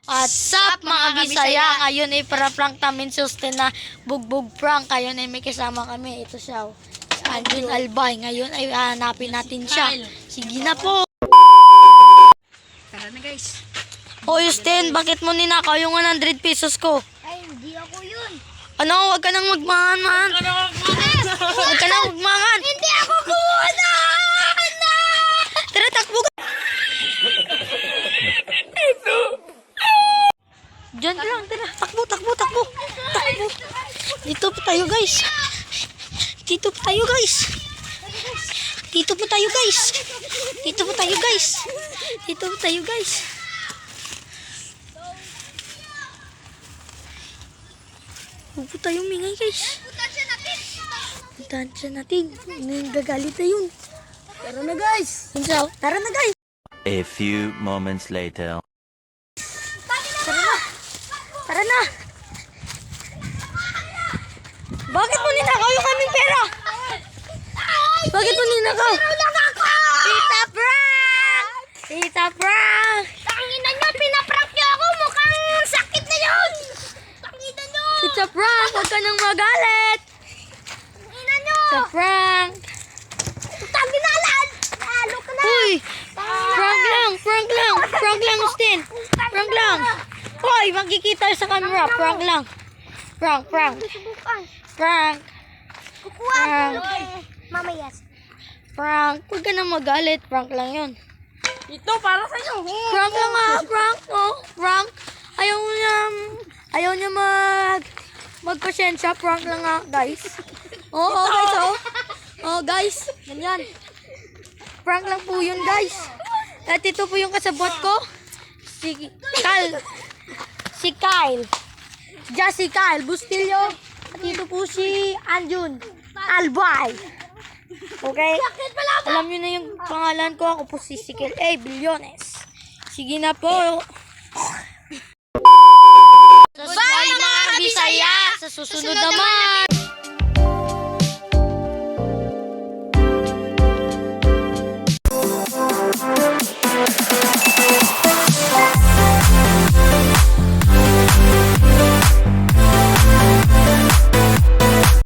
What's up mga Bisaya? Ngayon ay para prank namin sustain na bugbog prank. Ngayon ay may kasama kami. Ito siya. Si Anjun Albay. Ngayon ay hanapin natin siya. Sige na po. Tara na guys. O Justin, bakit mo ninakaw yung 100 pesos ko? Ay, hindi ako yun. Ano? Huwag ka nang magmangan. Huwag ka nang magmangan. Hindi ako kuha. Tara, takbo ka. Diyan lang, tara. Takbo, takbo, takbo. Takbo. Dito po tayo, guys. Dito po tayo, guys. Dito po tayo, guys. Dito po tayo, guys. Dito po tayo, guys. Huwag po tayong mingay, guys. Puntahan siya natin. Gagalit na yun. Tara na guys. Tara na, guys. A few moments later. Tara na. Tara na. Bakit mo ninakaw yung aming pera? Bakit mo ninakaw? Tita Prank! Tita Prank! Tangina nyo, pinaprank nyo ako. Mukhang sakit na yun. Tangina nyo. Tita Prank, huwag ka nang magalit. Tangina nyo. Tita Prank. Tangina lan. Lalo ka na. Uy! Prank lang, prank lang. Prank lang, Justin. Prank lang. Hoy, magkikita sa camera. Prank lang. Prank, prank. Subukan. Prank, Kukuha Prank. ko. Mamaya. prank. Huwag ka nang magalit. Prank lang yun. Ito para sa inyo. Prank lang ah, prank. Oh, prank. Ayaw niya magpasensya. Prank lang ah, guys. Oo, guys, oh. Oh, guys. Ganyan. Prank lang po yun, guys. At ito po yung kasabot ko. Si Kyle. Si Kyle. Just si Kyle Bustillo. At ito po si Anjun Albay. Okay? Alam niyo na yung pangalan ko. Ako po si Sikel A. Bilyones. Sige na po. Bye mga Bisaya! Sa susunod naman!